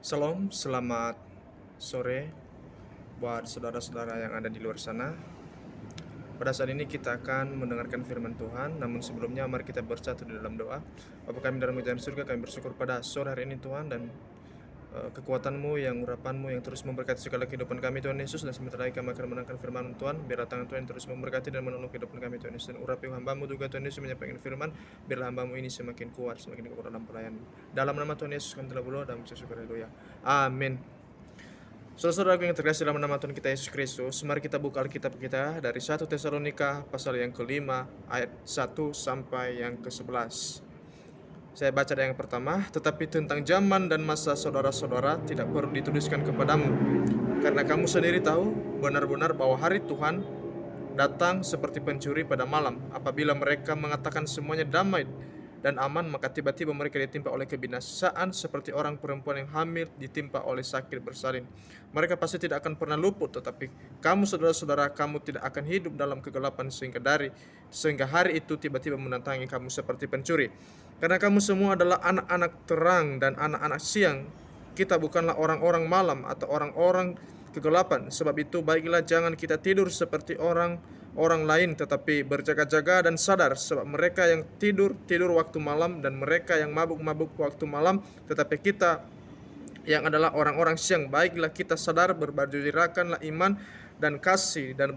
Shalom, selamat sore buat saudara-saudara yang ada di luar sana. Pada saat ini kita akan mendengarkan firman Tuhan, namun sebelumnya mari kita bersatu di dalam doa. Bapa kami dalam kerajaan surga, kami bersyukur pada sore hari ini Tuhan, dan kekuatan-Mu, yang urapan-Mu yang terus memberkati segala kehidupan kami Tuhan Yesus. Dan sebentar lagi kami akan mendengarkan firman Tuhan. Biarlah tangan Tuhan terus memberkati dan menolong kehidupan kami Tuhan Yesus. Dan urapi hamba-Mu juga Tuhan Yesus menyampaikan firman. Biarlah hamba-Mu ini semakin kuat, semakin kuat dalam pelayanan. Dalam nama Tuhan Yesus kami telah berdoa dan bersyukur. Haleluya. Amin. Saudara-saudaraku yang terkasih dalam nama Tuhan kita Yesus Kristus, mari kita buka Alkitab kita dari 1 Tesalonika pasal yang kelima ayat 1 sampai yang ke-11. Saya baca dari yang pertama, tetapi tentang zaman dan masa saudara-saudara tidak perlu dituliskan kepadamu, karena kamu sendiri tahu benar-benar bahwa hari Tuhan datang seperti pencuri pada malam. Apabila mereka mengatakan semuanya damai dan aman, maka tiba-tiba mereka ditimpa oleh kebinasaan seperti orang perempuan yang hamil ditimpa oleh sakit bersalin. Mereka pasti tidak akan pernah luput, tetapi kamu saudara-saudara, kamu tidak akan hidup dalam kegelapan sehingga hari itu tiba-tiba mendatangi kamu seperti pencuri. Karena kamu semua adalah anak-anak terang dan anak-anak siang. Kita bukanlah orang-orang malam atau orang-orang kegelapan. Sebab itu baiklah jangan kita tidur seperti orang lain, tetapi berjaga-jaga dan sadar. Sebab mereka yang tidur waktu malam, dan mereka yang mabuk waktu malam. Tetapi kita yang adalah orang-orang siang, baiklah kita sadar, berbardirikanlah iman dan kasih, dan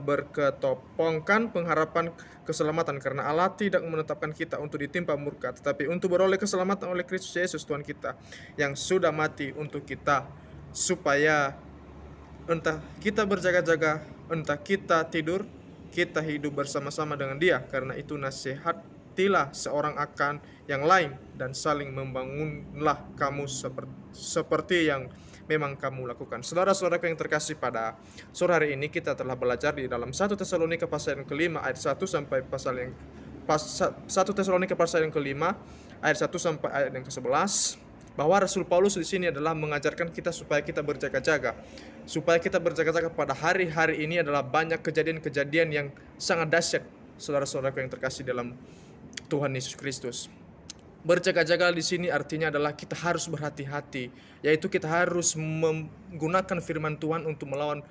berketopongkan pengharapan keselamatan. Karena Allah tidak menetapkan kita untuk ditimpa murka, tetapi untuk beroleh keselamatan oleh Kristus Yesus Tuhan kita, yang sudah mati untuk kita, supaya entah kita berjaga-jaga, entah kita tidur, kita hidup bersama-sama dengan Dia. Karena itu nasihatilah seorang akan yang lain, dan saling membangunlah kamu seperti yang memang kamu lakukan. Saudara-saudara yang terkasih, pada sore hari ini kita telah belajar di dalam 1 Tesalonika pasal yang kelima ayat 1 sampai 1 Tesalonika pasal yang kelima ayat 1 sampai ayat yang ke-11, bahwa Rasul Paulus di sini adalah mengajarkan kita supaya kita berjaga-jaga. Supaya kita berjaga-jaga pada hari-hari ini adalah banyak kejadian-kejadian yang sangat dahsyat, saudara-saudaraku yang terkasih dalam Tuhan Yesus Kristus. Berjaga-jaga di sini artinya adalah kita harus berhati-hati, yaitu kita harus menggunakan firman Tuhan untuk melawan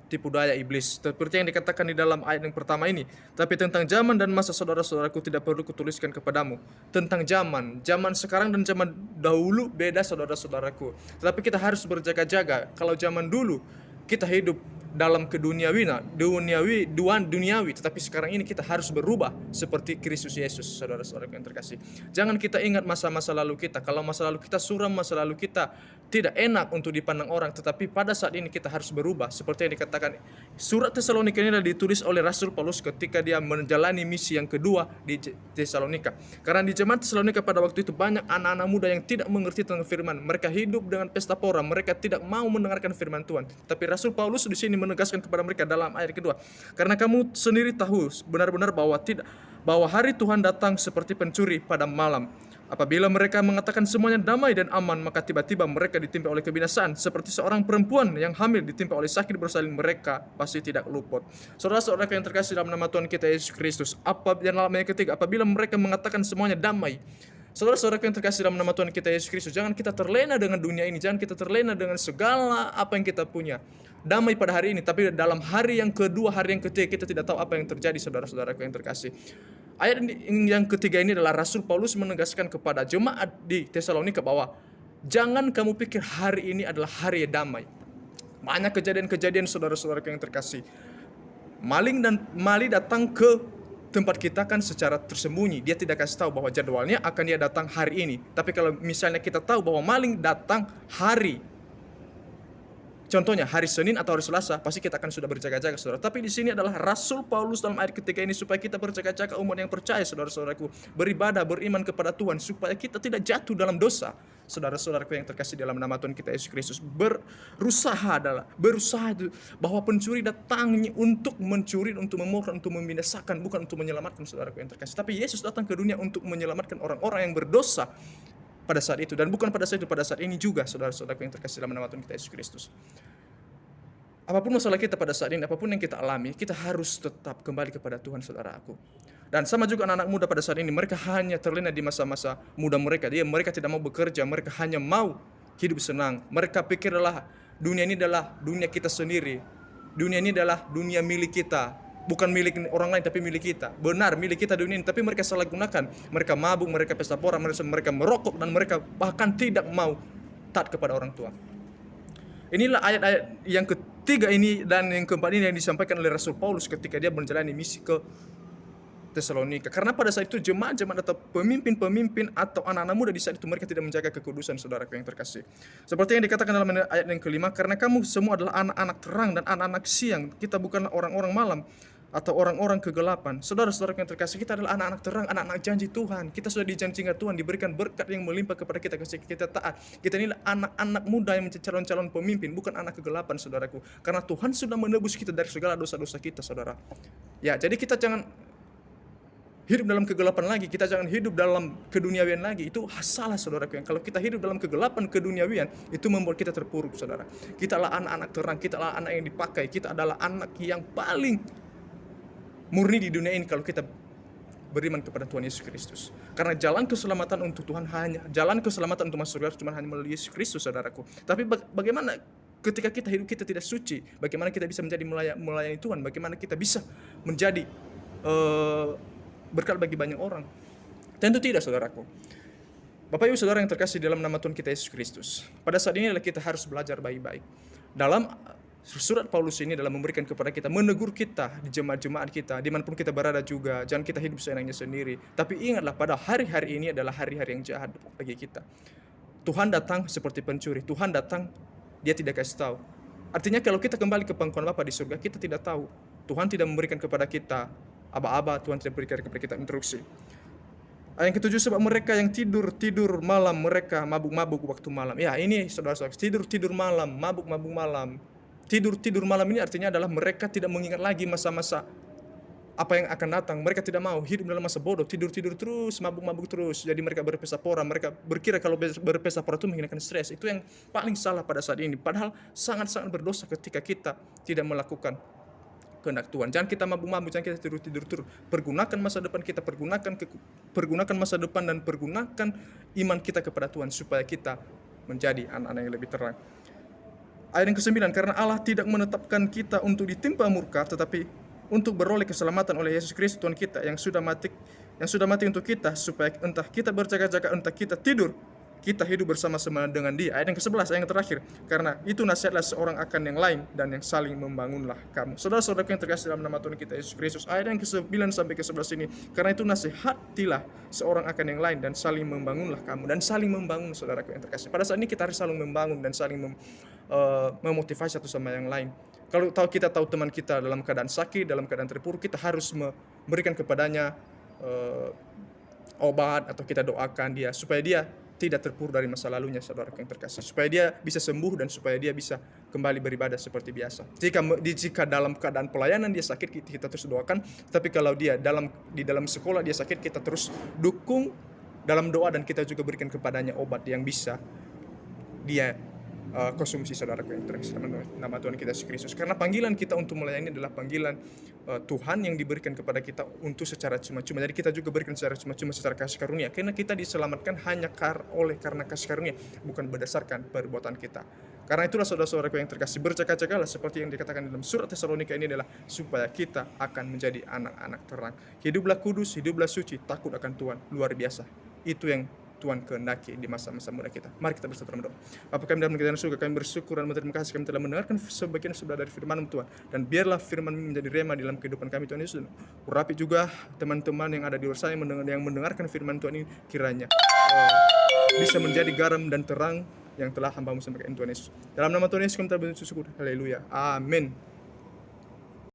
tipu daya iblis. Seperti yang dikatakan di dalam ayat yang pertama ini, tapi tentang zaman dan masa saudara-saudaraku tidak perlu kutuliskan kepadamu. Tentang zaman sekarang dan zaman dahulu beda, saudara-saudaraku. Tetapi kita harus berjaga-jaga. Kalau zaman dulu kita hidup dalam duniawi, tetapi sekarang ini kita harus berubah seperti Kristus Yesus, saudara-saudara yang terkasih. Jangan kita ingat masa-masa lalu kita. Kalau masa lalu kita suram, masa lalu kita tidak enak untuk dipandang orang, tetapi pada saat ini kita harus berubah. Seperti yang dikatakan, surat Tesalonika ini adalah ditulis oleh Rasul Paulus ketika dia menjalani misi yang kedua di Tesalonika. Karena di jemaat Tesalonika pada waktu itu banyak anak-anak muda yang tidak mengerti tentang firman. Mereka hidup dengan pesta pora, mereka tidak mau mendengarkan firman Tuhan. Tapi Rasul Paulus di sini menegaskan kepada mereka dalam ayat kedua, karena kamu sendiri tahu benar-benar bahwa hari Tuhan datang seperti pencuri pada malam. Apabila mereka mengatakan semuanya damai dan aman, maka tiba-tiba mereka ditimpa oleh kebinasaan seperti seorang perempuan yang hamil ditimpa oleh sakit bersalin. Mereka pasti tidak luput. Saudara-saudara yang terkasih dalam nama Tuhan kita Yesus Kristus, dalam ayat ketiga, apabila mereka mengatakan semuanya damai. Saudara-saudara yang terkasih dalam nama Tuhan kita Yesus Kristus, jangan kita terlena dengan dunia ini, jangan kita terlena dengan segala apa yang kita punya. Damai pada hari ini, tapi dalam hari yang kedua, hari yang ketiga, kita tidak tahu apa yang terjadi, saudara-saudara yang terkasih. Ayat yang ketiga ini adalah Rasul Paulus menegaskan kepada jemaat di Tesalonika bahwa jangan kamu pikir hari ini adalah hari damai. Banyak kejadian-kejadian, saudara-saudara yang terkasih. Maling datang ke tempat kita kan secara tersembunyi. Dia tidak kasih tahu bahwa jadwalnya akan dia datang hari ini. Tapi kalau misalnya kita tahu bahwa maling datang contohnya hari Senin atau hari Selasa, pasti kita akan sudah berjaga-jaga, saudara. Tapi di sini adalah Rasul Paulus dalam ayat ketiga ini supaya kita berjaga-jaga, umat yang percaya, saudara-saudaraku, beribadah, beriman kepada Tuhan, supaya kita tidak jatuh dalam dosa. Saudara-saudaraku yang terkasih dalam nama Tuhan kita Yesus Kristus, berusaha bahwa pencuri datang untuk mencuri, untuk memukul, untuk membinasakan, bukan untuk menyelamatkan, saudaraku yang terkasih. Tapi Yesus datang ke dunia untuk menyelamatkan orang-orang yang berdosa pada saat itu, dan bukan pada saat itu, pada saat ini juga, saudara-saudara yang terkasih dalam nama Tuhan kita Yesus Kristus. Apapun masalah kita pada saat ini, apapun yang kita alami, kita harus tetap kembali kepada Tuhan, saudaraku. Dan sama juga anak-anak muda pada saat ini, mereka hanya terlena di masa-masa muda mereka. Mereka tidak mau bekerja, mereka hanya mau hidup senang. Mereka pikir adalah dunia ini adalah dunia kita sendiri. Dunia ini adalah dunia milik kita, bukan milik orang lain tapi milik kita. Benar milik kita dunia ini, tapi mereka salah gunakan. Mereka mabuk, mereka pesta pora, mereka merokok, dan mereka bahkan tidak mau taat kepada orang tua. Inilah ayat-ayat yang ketiga ini dan yang keempat ini yang disampaikan oleh Rasul Paulus ketika dia menjalani misi ke Tesalonika. Karena pada saat itu jemaat-jemaat atau pemimpin-pemimpin atau anak-anak muda di saat itu mereka tidak menjaga kekudusan, saudaraku yang terkasih. Seperti yang dikatakan dalam ayat yang kelima, karena kamu semua adalah anak-anak terang dan anak-anak siang. Kita bukanlah orang-orang malam atau orang-orang kegelapan. Saudara-saudara yang terkasih, kita adalah anak-anak terang, anak-anak janji Tuhan. Kita sudah dijanjikan Tuhan, diberikan berkat yang melimpah kepada kita ketika kita taat. Kita inilah anak-anak muda yang menjadi calon-calon pemimpin, bukan anak kegelapan, saudaraku. Karena Tuhan sudah menebus kita dari segala dosa-dosa kita, saudara. Ya, jadi kita jangan hidup dalam kegelapan lagi, kita jangan hidup dalam keduniawian lagi. Itu salah, saudaraku. Yang kalau kita hidup dalam kegelapan keduniawian, itu membuat kita terpuruk, saudara. Kita adalah anak-anak terang, kita adalah anak yang dipakai, kita adalah anak yang paling murni di dunia ini kalau kita beriman kepada Tuhan Yesus Kristus. Karena jalan keselamatan untuk Tuhan jalan keselamatan untuk masuk surga cuma hanya melalui Yesus Kristus, saudaraku. Tapi bagaimana ketika kita hidup kita tidak suci? Bagaimana kita bisa menjadi melayani Tuhan? Bagaimana kita bisa menjadi berkat bagi banyak orang? Tentu tidak, saudaraku. Bapak Ibu Saudara yang terkasih dalam nama Tuhan kita Yesus Kristus, pada saat ini adalah kita harus belajar baik-baik. Dalam surat Paulus ini dalam memberikan kepada kita, menegur kita di jemaat-jemaat kita, dimanapun kita berada juga, jangan kita hidup seenaknya sendiri. Tapi ingatlah, pada hari-hari ini adalah hari-hari yang jahat bagi kita. Tuhan datang seperti pencuri. Tuhan datang, dia tidak kasih tahu. Artinya kalau kita kembali ke pangkuan Bapa di surga, kita tidak tahu. Tuhan tidak memberikan kepada kita aba-aba, Tuhan tidak berikan kepada kita instruksi. Ayat yang ketujuh, sebab mereka yang tidur malam, mereka mabuk-mabuk waktu malam. Ya, ini saudara-saudara, tidur malam, mabuk-mabuk malam. Tidur malam ini artinya adalah mereka tidak mengingat lagi masa-masa apa yang akan datang. Mereka tidak mau hidup dalam masa bodoh, tidur terus, mabuk terus. Jadi mereka berpesta pora, mereka berkira kalau berpesta pora itu menghilangkan stres. Itu yang paling salah pada saat ini. Padahal sangat-sangat berdosa ketika kita tidak melakukan kehendak Tuhan. Jangan kita mabuk-mabuk, jangan kita tidur terus. Pergunakan masa depan kita, pergunakan masa depan dan pergunakan iman kita kepada Tuhan supaya kita menjadi anak-anak yang lebih terang. Ayat yang ke-9, karena Allah tidak menetapkan kita untuk ditimpa murka, tetapi untuk beroleh keselamatan oleh Yesus Kristus Tuhan kita yang sudah mati untuk kita, supaya entah kita berjaga-jaga, entah kita tidur, kita hidup bersama-sama dengan Dia. Ayat yang ke-11, ayat yang terakhir, karena itu nasihatlah seorang akan yang lain dan yang saling membangunlah kamu. Saudara-saudara yang terkasih dalam nama Tuhan kita Yesus Kristus, ayat yang ke-9 sampai ke-11 ini, karena itu nasihatilah seorang akan yang lain dan saling membangunlah kamu. Dan saling membangun, saudaraku yang terkasih. Pada saat ini kita harus saling membangun dan saling memotivasi satu sama yang lain. Kalau kita tahu teman kita dalam keadaan sakit, dalam keadaan terpuruk, kita harus memberikan kepadanya obat, atau kita doakan dia supaya dia tidak terpuruk dari masa lalunya, saudara yang terkasih, supaya dia bisa sembuh dan supaya dia bisa kembali beribadah seperti biasa. Jika dalam keadaan pelayanan dia sakit, kita terus doakan. Tapi kalau dia di dalam sekolah dia sakit, kita terus dukung dalam doa dan kita juga berikan kepadanya obat yang bisa dia konsumsi, saudaraku yang terkasih nama Tuhan kita Yesus Kristus. Karena panggilan kita untuk melayani adalah panggilan Tuhan yang diberikan kepada kita untuk secara cuma-cuma. Jadi kita juga berikan secara cuma-cuma, secara kasih karunia. Karena kita diselamatkan hanya karena kasih karunia, bukan berdasarkan perbuatan kita. Karena itulah saudara-saudaraku yang terkasih, berjaga-jagalah seperti yang dikatakan dalam surat Tesalonika ini adalah supaya kita akan menjadi anak-anak terang. Hiduplah kudus, hiduplah suci, takut akan Tuhan, luar biasa. Itu yang Tuhan kehendaki di masa-masa muda kita. Mari kita bersatu dalam doa. Bapa kami dalam negeri surga, kami bersyukur dan berterima kasih kami telah mendengarkan sebagian sebelah dari firman-Mu Tuhan. Dan biarlah firman menjadi rema dalam kehidupan kami Tuhan Yesus. Urapi juga teman-teman yang ada di luar sana yang mendengarkan firman Tuhan ini, kiranya bisa menjadi garam dan terang yang telah hamba-Mu sampaikan Tuhan Yesus. Dalam nama Tuhan Yesus kami telah bersyukur. Haleluya. Amin.